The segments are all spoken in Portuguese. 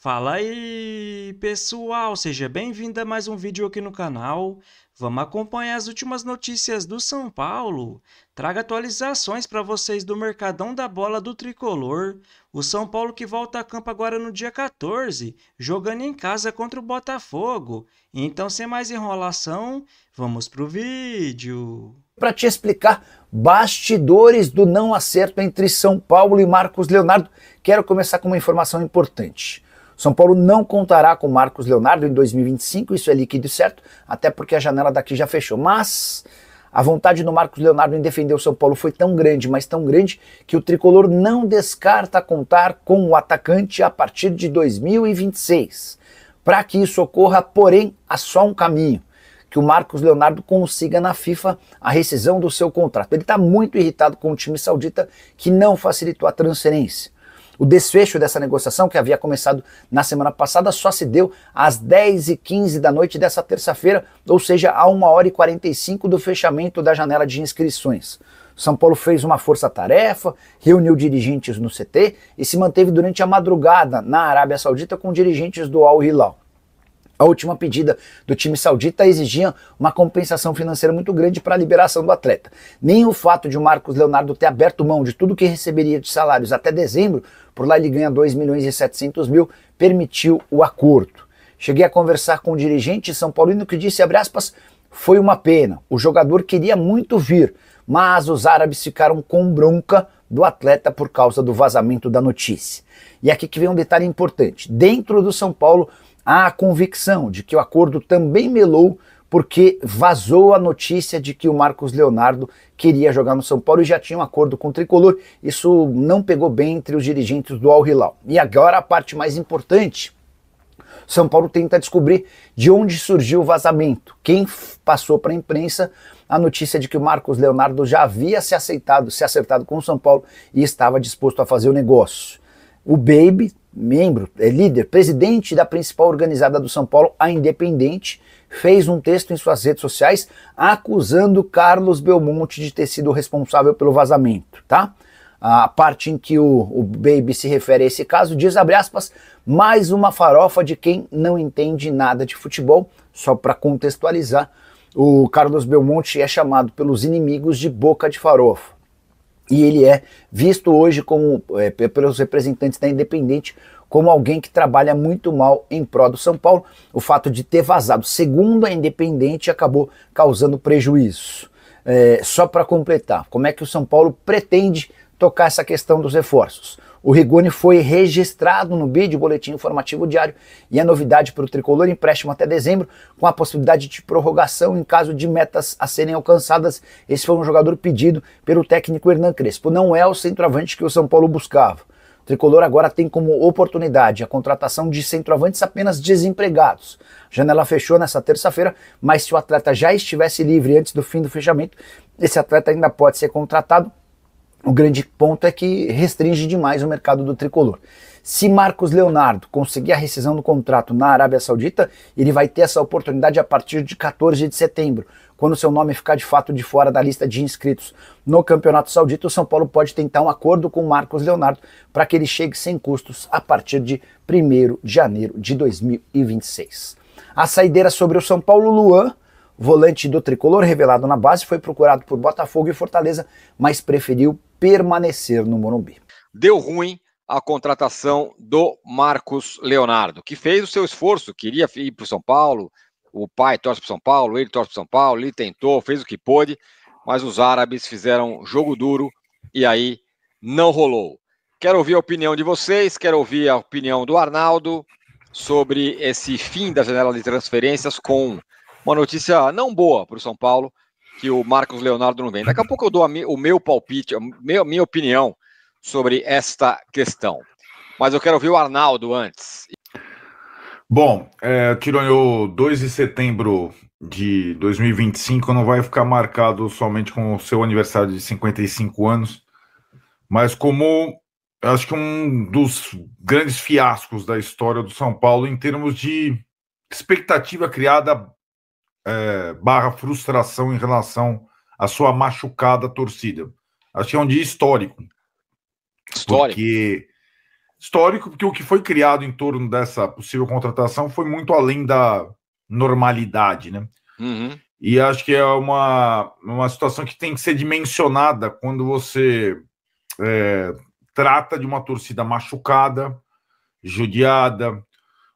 Fala aí, pessoal! Seja bem-vindo a mais um vídeo aqui no canal. Vamos acompanhar as últimas notícias do São Paulo. Traga atualizações para vocês do Mercadão da Bola do Tricolor. O São Paulo que volta a campo agora no dia 14, jogando em casa contra o Botafogo. Então, sem mais enrolação, vamos pro vídeo. Para te explicar bastidores do não acerto entre São Paulo e Marcos Leonardo, quero começar com uma informação importante. São Paulo não contará com Marcos Leonardo em 2025, isso é líquido e certo, até porque a janela daqui já fechou. Mas a vontade do Marcos Leonardo em defender o São Paulo foi tão grande, mas tão grande, que o tricolor não descarta contar com o atacante a partir de 2026. Para que isso ocorra, porém, há só um caminho: que o Marcos Leonardo consiga na FIFA a rescisão do seu contrato. Ele está muito irritado com o time saudita, que não facilitou a transferência. O desfecho dessa negociação, que havia começado na semana passada, só se deu às 10h15 da noite dessa terça-feira, ou seja, a 1h45 do fechamento da janela de inscrições. São Paulo fez uma força-tarefa, reuniu dirigentes no CT e se manteve durante a madrugada na Arábia Saudita com dirigentes do Al Hilal. A última pedida do time saudita exigia uma compensação financeira muito grande para a liberação do atleta. Nem o fato de o Marcos Leonardo ter aberto mão de tudo que receberia de salários até dezembro, por lá ele ganha 2.700.000, permitiu o acordo. Cheguei a conversar com o dirigente São Paulino que disse, abre aspas, foi uma pena, o jogador queria muito vir, mas os árabes ficaram com bronca do atleta por causa do vazamento da notícia. E aqui que vem um detalhe importante, dentro do São Paulo, há a convicção de que o acordo também melou porque vazou a notícia de que o Marcos Leonardo queria jogar no São Paulo e já tinha um acordo com o Tricolor. Isso não pegou bem entre os dirigentes do Al Hilal. E agora a parte mais importante: São Paulo tenta descobrir de onde surgiu o vazamento. Quem passou para a imprensa a notícia de que o Marcos Leonardo já havia se acertado com o São Paulo e estava disposto a fazer o negócio. O Baby, líder, presidente da principal organizada do São Paulo, a Independente, fez um texto em suas redes sociais acusando Carlos Belmonte de ter sido responsável pelo vazamento, tá? A parte em que o Baby se refere a esse caso diz, abre aspas, mais uma farofa de quem não entende nada de futebol. Só para contextualizar, o Carlos Belmonte é chamado pelos inimigos de boca de farofa. E ele é visto hoje como, pelos representantes da Independente, como alguém que trabalha muito mal em prol do São Paulo. O fato de ter vazado, segundo a Independente, acabou causando prejuízo. Só para completar, como é que o São Paulo pretende tocar essa questão dos reforços? O Rigoni foi registrado no BID, Boletim Informativo Diário, e a novidade para o Tricolor, empréstimo até dezembro, com a possibilidade de prorrogação em caso de metas a serem alcançadas. Esse foi um jogador pedido pelo técnico Hernan Crespo. Não é o centroavante que o São Paulo buscava. O Tricolor agora tem como oportunidade a contratação de centroavantes apenas desempregados. A janela fechou nessa terça-feira, mas se o atleta já estivesse livre antes do fim do fechamento, esse atleta ainda pode ser contratado. O grande ponto é que restringe demais o mercado do Tricolor. Se Marcos Leonardo conseguir a rescisão do contrato na Arábia Saudita, ele vai ter essa oportunidade a partir de 14 de setembro. Quando seu nome ficar de fato de fora da lista de inscritos no Campeonato Saudita, o São Paulo pode tentar um acordo com Marcos Leonardo para que ele chegue sem custos a partir de 1º de janeiro de 2026. A saideira sobre o São Paulo, Luan, volante do Tricolor, revelado na base, foi procurado por Botafogo e Fortaleza, mas preferiu permanecer no Morumbi. Deu ruim a contratação do Marcos Leonardo, que fez o seu esforço, queria ir para o São Paulo, o pai torce para o São Paulo, ele torce para o São Paulo, ele tentou, fez o que pôde, mas os árabes fizeram jogo duro e aí não rolou. Quero ouvir a opinião de vocês, quero ouvir a opinião do Arnaldo sobre esse fim da janela de transferências com uma notícia não boa para o São Paulo, que o Marcos Leonardo não vem. Daqui a pouco eu dou o meu palpite, a minha opinião sobre esta questão. Mas eu quero ouvir o Arnaldo antes. Bom, Tironi, 2 de setembro de 2025 não vai ficar marcado somente com o seu aniversário de 55 anos, mas como, acho que um dos grandes fiascos da história do São Paulo em termos de expectativa criada barra frustração em relação à sua machucada torcida. Acho que é um dia histórico. Histórico. Porque histórico, porque o que foi criado em torno dessa possível contratação foi muito além da normalidade, né? Uhum. E acho que é uma situação que tem que ser dimensionada quando você trata de uma torcida machucada, judiada,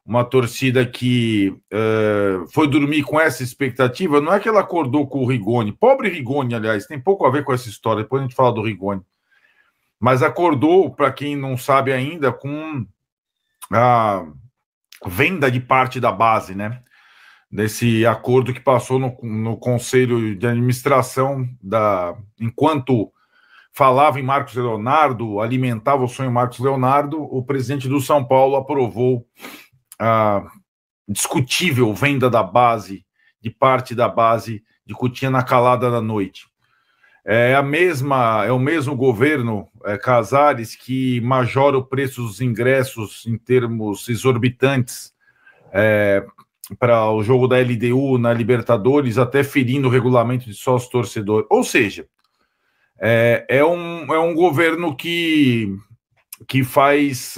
uma torcida que foi dormir com essa expectativa. Não é que ela acordou com o Rigoni, pobre Rigoni, aliás, tem pouco a ver com essa história, depois a gente fala do Rigoni, mas acordou, para quem não sabe ainda, com a venda de parte da base, né? Desse acordo que passou no Conselho de Administração, enquanto falava em Marcos Leonardo, alimentava o sonho Marcos Leonardo, o presidente do São Paulo aprovou a discutível venda da base, de parte da base de Cotia na calada da noite. É o mesmo governo, Casares, que majora o preço dos ingressos em termos exorbitantes para o jogo da LDU na Libertadores, até ferindo o regulamento de sócio-torcedor. Ou seja, é um governo que faz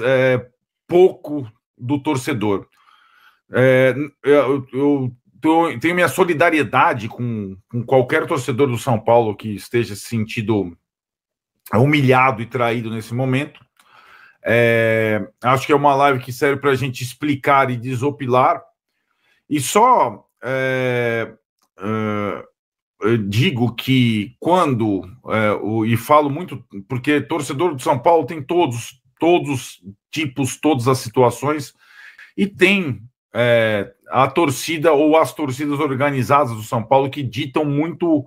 pouco do torcedor. Eu tenho minha solidariedade com qualquer torcedor do São Paulo que esteja se sentindo humilhado e traído nesse momento. Acho que é uma live que serve para a gente explicar e desopilar. E só digo que quando, e falo muito, porque torcedor do São Paulo tem todos os tipos, todas as situações, e tem a torcida ou as torcidas organizadas do São Paulo que ditam muito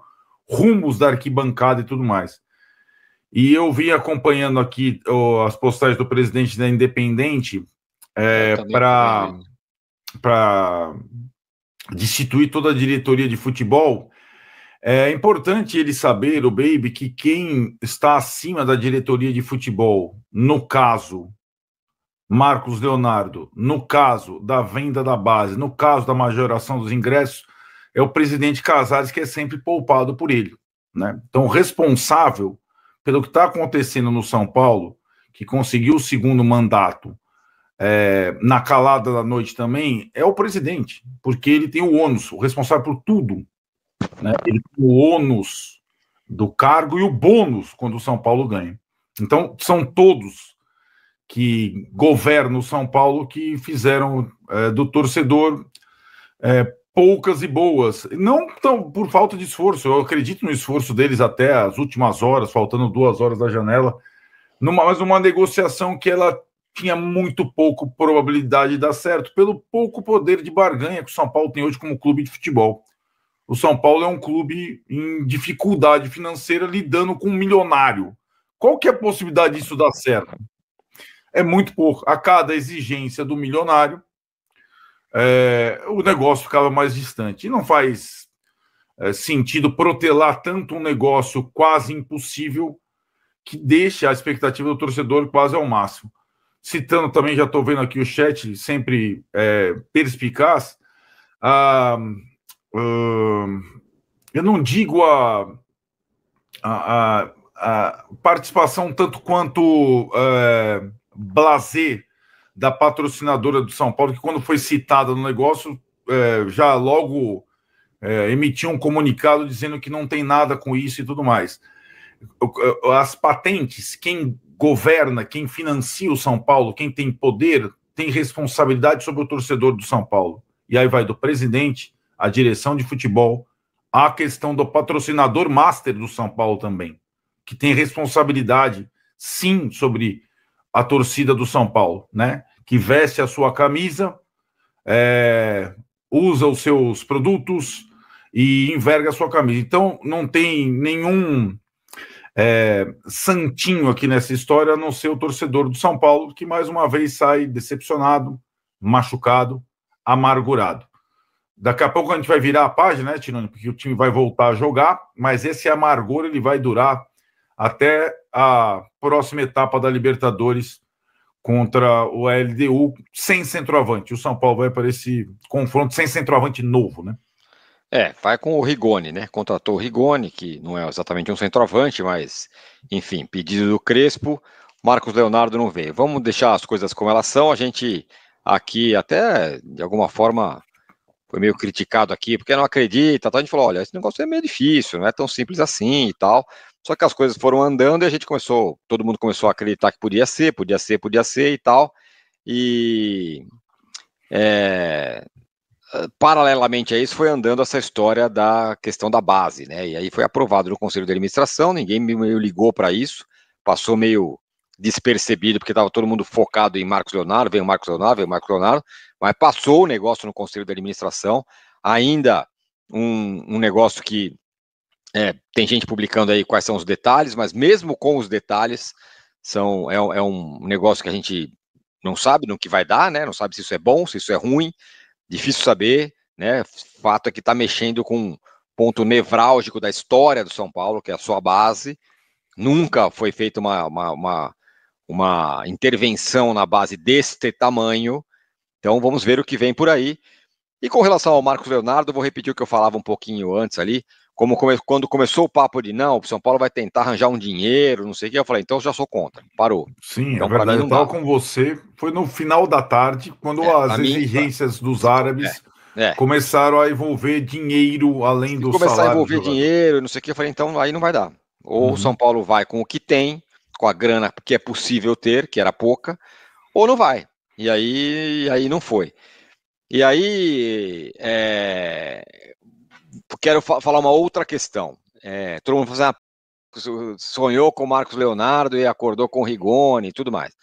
rumos da arquibancada e tudo mais. E eu vim acompanhando aqui as postagens do presidente da Independente para destituir toda a diretoria de futebol. É importante ele saber, o Baby, que quem está acima da diretoria de futebol, no caso Marcos Leonardo, no caso da venda da base, no caso da majoração dos ingressos, é o presidente Casares, que é sempre poupado por ele, né? Então, responsável pelo que está acontecendo no São Paulo, que conseguiu o segundo mandato na calada da noite também, é o presidente, porque ele tem o ônus, o responsável por tudo, né? Ele tem o ônus do cargo e o bônus quando o São Paulo ganha. Então, são todos que governam o São Paulo que fizeram do torcedor poucas e boas. Não tão por falta de esforço, eu acredito no esforço deles até as últimas horas, faltando 2 horas da janela, mas uma negociação que ela tinha muito pouco probabilidade de dar certo, pelo pouco poder de barganha que o São Paulo tem hoje como clube de futebol. O São Paulo é um clube em dificuldade financeira lidando com um milionário. Qual que é a possibilidade disso dar certo? É muito pouco. A cada exigência do milionário, o negócio ficava mais distante. E não faz sentido protelar tanto um negócio quase impossível que deixa a expectativa do torcedor quase ao máximo. Citando também, já estou vendo aqui o chat, sempre perspicaz, eu não digo a participação tanto quanto blasé da patrocinadora do São Paulo, que quando foi citada no negócio, já logo emitiu um comunicado dizendo que não tem nada com isso e tudo mais. As patentes, quem governa, quem financia o São Paulo, quem tem poder, tem responsabilidade sobre o torcedor do São Paulo. E aí vai do presidente, a direção de futebol, a questão do patrocinador master do São Paulo também, que tem responsabilidade, sim, sobre a torcida do São Paulo, né? Que veste a sua camisa, usa os seus produtos e enverga a sua camisa. Então, não tem nenhum santinho aqui nessa história, a não ser o torcedor do São Paulo, que mais uma vez sai decepcionado, machucado, amargurado. Daqui a pouco a gente vai virar a página, né, Tironi? Porque o time vai voltar a jogar, mas esse amargor ele vai durar até a próxima etapa da Libertadores contra o LDU sem centroavante. O São Paulo vai para esse confronto sem centroavante novo, né? Vai com o Rigoni, né? Contratou o Rigoni, que não é exatamente um centroavante, mas, enfim, pedido do Crespo, Marcos Leonardo não veio. Vamos deixar as coisas como elas são. A gente aqui até, de alguma forma, foi meio criticado aqui, porque não acredita. Tá? A gente falou, olha, esse negócio é meio difícil, não é tão simples assim e tal. Só que as coisas foram andando e a gente começou, todo mundo começou a acreditar que podia ser e tal. E paralelamente a isso foi andando essa história da questão da base, né? E aí foi aprovado no Conselho de Administração, ninguém me ligou para isso, passou meio despercebido, porque estava todo mundo focado em Marcos Leonardo, veio Marcos Leonardo, mas passou o negócio no Conselho de Administração, ainda um negócio que tem gente publicando aí quais são os detalhes, mas mesmo com os detalhes, é um negócio que a gente não sabe no que vai dar, né? Não sabe se isso é bom, se isso é ruim, difícil saber, né? Fato é que está mexendo com um ponto nevrálgico da história do São Paulo, que é a sua base. Nunca foi feita uma intervenção na base deste tamanho. Então vamos ver o que vem por aí. E com relação ao Marcos Leonardo, vou repetir o que eu falava um pouquinho antes ali. Quando começou o papo de não, o São Paulo vai tentar arranjar um dinheiro, não sei o que, eu falei, então eu já sou contra, parou. Sim, Então, é verdade. Eu não estava dá. com você. Foi no final da tarde, quando as exigências dos árabes começaram a envolver dinheiro além do começar a salário do envolver jogador. dinheiro, não sei o que, eu falei, então aí não vai dar. Ou o São Paulo vai com o que tem, com a grana que é possível ter, que era pouca, ou não vai. E aí não foi. E aí quero falar uma outra questão. Todo mundo sonhou com o Marcos Leonardo e acordou com o Rigoni e tudo mais.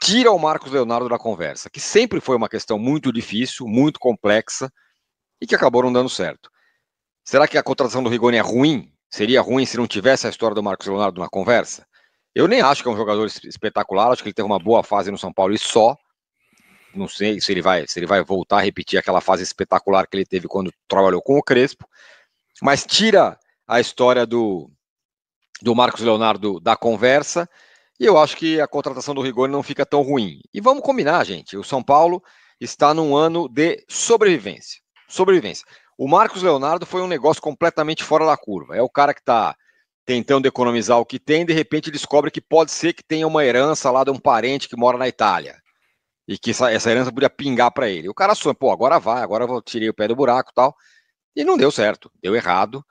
Tira o Marcos Leonardo da conversa, que sempre foi uma questão muito difícil, muito complexa e que acabou não dando certo. Será que a contratação do Rigoni é ruim? Seria ruim se não tivesse a história do Marcos Leonardo na conversa? Eu nem acho que é um jogador espetacular, acho que ele teve uma boa fase no São Paulo e só. Não sei se ele vai voltar a repetir aquela fase espetacular que ele teve quando trabalhou com o Crespo, mas tira a história do Marcos Leonardo da conversa, e eu acho que a contratação do Rigoni não fica tão ruim. E vamos combinar, gente, o São Paulo está num ano de sobrevivência. O Marcos Leonardo foi um negócio completamente fora da curva. É o cara que está tentando economizar o que tem, de repente descobre que pode ser que tenha uma herança lá de um parente que mora na Itália. E que essa herança podia pingar para ele. O cara sonha, agora eu tirei o pé do buraco e tal. E não deu certo, deu errado.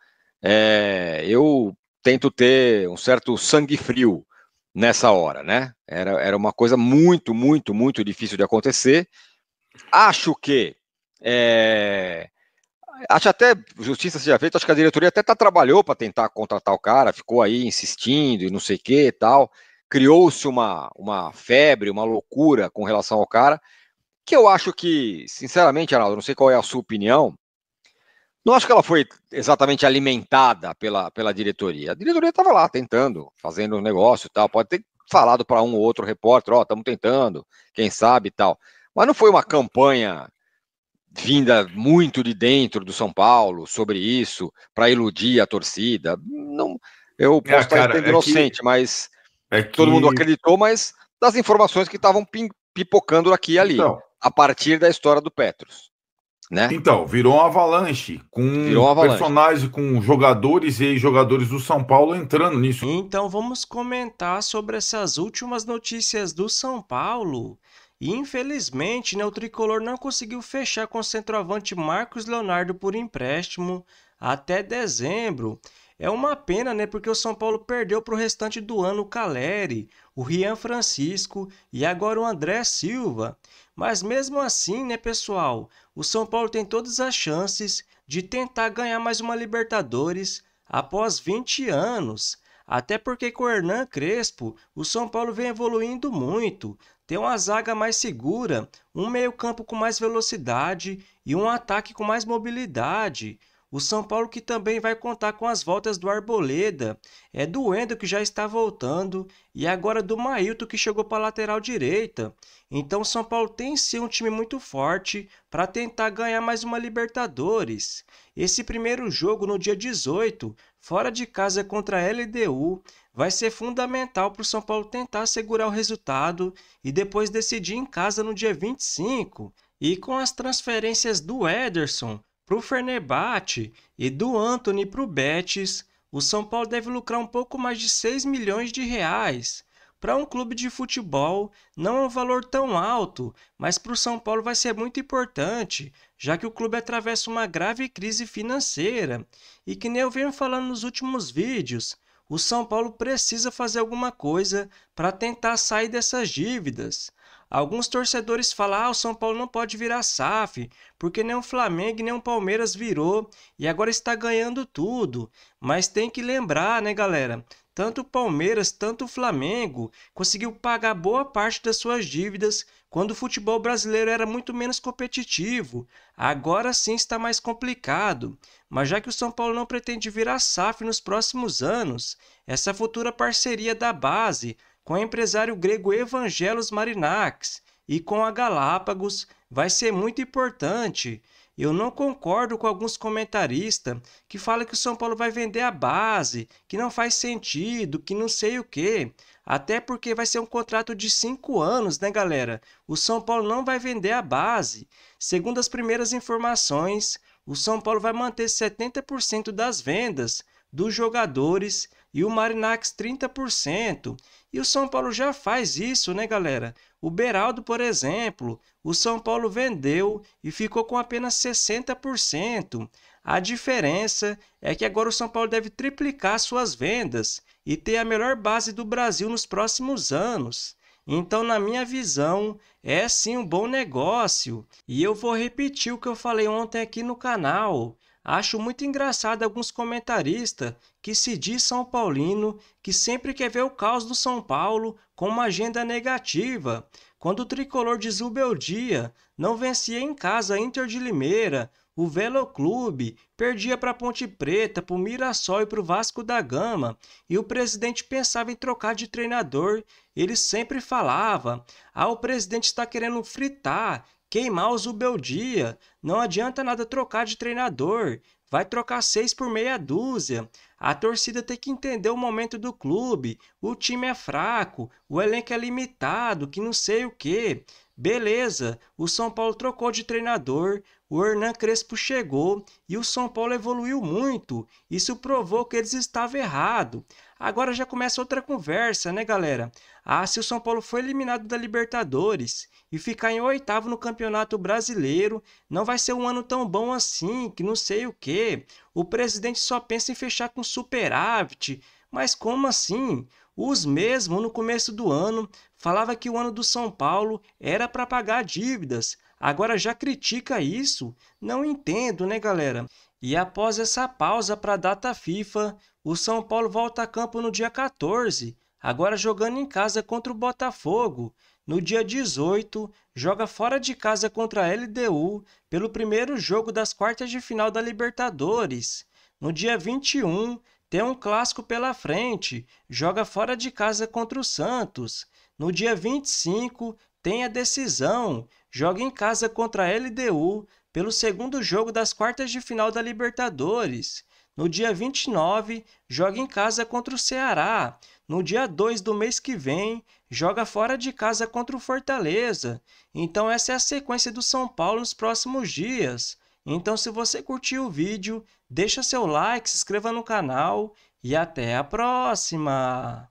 Eu tento ter um certo sangue frio nessa hora, né? Era uma coisa muito, muito, muito difícil de acontecer. Acho que acho até justiça seja feita, acho que a diretoria até trabalhou para tentar contratar o cara, ficou aí insistindo e não sei o que e tal. Criou-se uma febre, uma loucura com relação ao cara, que eu acho que, sinceramente, Arnaldo, não sei qual é a sua opinião, não acho que ela foi exatamente alimentada pela diretoria. A diretoria estava lá tentando, fazendo um negócio e tal, pode ter falado para um ou outro repórter, estamos tentando, quem sabe e tal, mas não foi uma campanha vinda muito de dentro do São Paulo sobre isso, para iludir a torcida. Não, eu posso estar sendo inocente, mas todo mundo acreditou, mas das informações que estavam pipocando aqui e ali, a partir da história do Petros. Né? Então, virou uma avalanche, personagens, com jogadores e ex-jogadores do São Paulo entrando nisso. Então vamos comentar sobre essas últimas notícias do São Paulo. E infelizmente, né, o Tricolor não conseguiu fechar com o centroavante Marcos Leonardo por empréstimo até dezembro. É uma pena, né, porque o São Paulo perdeu para o restante do ano o Caleri, o Rian Francisco e agora o André Silva. Mas mesmo assim, né, pessoal, o São Paulo tem todas as chances de tentar ganhar mais uma Libertadores após 20 anos. Até porque com o Hernan Crespo, o São Paulo vem evoluindo muito. Tem uma zaga mais segura, um meio-campo com mais velocidade e um ataque com mais mobilidade. O São Paulo que também vai contar com as voltas do Arboleda, do Wendel que já está voltando e agora do Mailton que chegou para a lateral direita. Então o São Paulo tem sim um time muito forte para tentar ganhar mais uma Libertadores. Esse primeiro jogo no dia 18, fora de casa contra a LDU, vai ser fundamental para o São Paulo tentar segurar o resultado e depois decidir em casa no dia 25. E com as transferências do Ederson para o Fenerbahçe e do Antony para o Betis, o São Paulo deve lucrar um pouco mais de 6 milhões de reais. Para um clube de futebol, não é um valor tão alto, mas para o São Paulo vai ser muito importante, já que o clube atravessa uma grave crise financeira. E que nem eu venho falando nos últimos vídeos, o São Paulo precisa fazer alguma coisa para tentar sair dessas dívidas. Alguns torcedores falam: o São Paulo não pode virar SAF, porque nem o Flamengo nem o Palmeiras virou e agora está ganhando tudo. Mas tem que lembrar, né, galera? Tanto o Palmeiras, tanto o Flamengo conseguiu pagar boa parte das suas dívidas quando o futebol brasileiro era muito menos competitivo. Agora sim está mais complicado. Mas já que o São Paulo não pretende virar SAF nos próximos anos, essa futura parceria da base com o empresário grego Evangelos Marinakis e com a Galápagos vai ser muito importante. Eu não concordo com alguns comentaristas que falam que o São Paulo vai vender a base, que não faz sentido, que não sei o quê. Até porque vai ser um contrato de 5 anos, né, galera? O São Paulo não vai vender a base. Segundo as primeiras informações, o São Paulo vai manter 70% das vendas dos jogadores e o Marinakis 30%. E o São Paulo já faz isso, né, galera? O Beraldo, por exemplo, o São Paulo vendeu e ficou com apenas 60%. A diferença é que agora o São Paulo deve triplicar suas vendas e ter a melhor base do Brasil nos próximos anos. Então, na minha visão, é sim um bom negócio. E eu vou repetir o que eu falei ontem aqui no canal. Acho muito engraçado alguns comentaristas que se diz São Paulino, que sempre quer ver o caos do São Paulo com uma agenda negativa. Quando o tricolor de Zubeldia não vencia em casa a Inter de Limeira, o Velo Clube perdia para a Ponte Preta, para o Mirassol e para o Vasco da Gama, e o presidente pensava em trocar de treinador, ele sempre falava: o presidente está querendo fritar, queimar o Zubeldia, não adianta nada trocar de treinador, vai trocar 6 por meia dúzia. A torcida tem que entender o momento do clube, o time é fraco, o elenco é limitado, que não sei o quê. Beleza, o São Paulo trocou de treinador, o Hernan Crespo chegou e o São Paulo evoluiu muito. Isso provou que eles estavam errados. Agora já começa outra conversa, né, galera? Se o São Paulo foi eliminado da Libertadores e ficar em 8º no Campeonato Brasileiro, não vai ser um ano tão bom assim, que não sei o quê. O presidente só pensa em fechar com superávit. Mas como assim? Os mesmos, no começo do ano, falava que o ano do São Paulo era para pagar dívidas. Agora já critica isso? Não entendo, né, galera? E após essa pausa para a data FIFA, o São Paulo volta a campo no dia 14, agora jogando em casa contra o Botafogo. No dia 18, joga fora de casa contra a LDU pelo primeiro jogo das quartas de final da Libertadores. No dia 21, tem um clássico pela frente, joga fora de casa contra o Santos. No dia 25, tem a decisão, joga em casa contra a LDU pelo segundo jogo das quartas de final da Libertadores. No dia 29, joga em casa contra o Ceará. No dia 2 do mês que vem, joga fora de casa contra o Fortaleza. Então essa é a sequência do São Paulo nos próximos dias. Então se você curtiu o vídeo, deixa seu like, se inscreva no canal e até a próxima!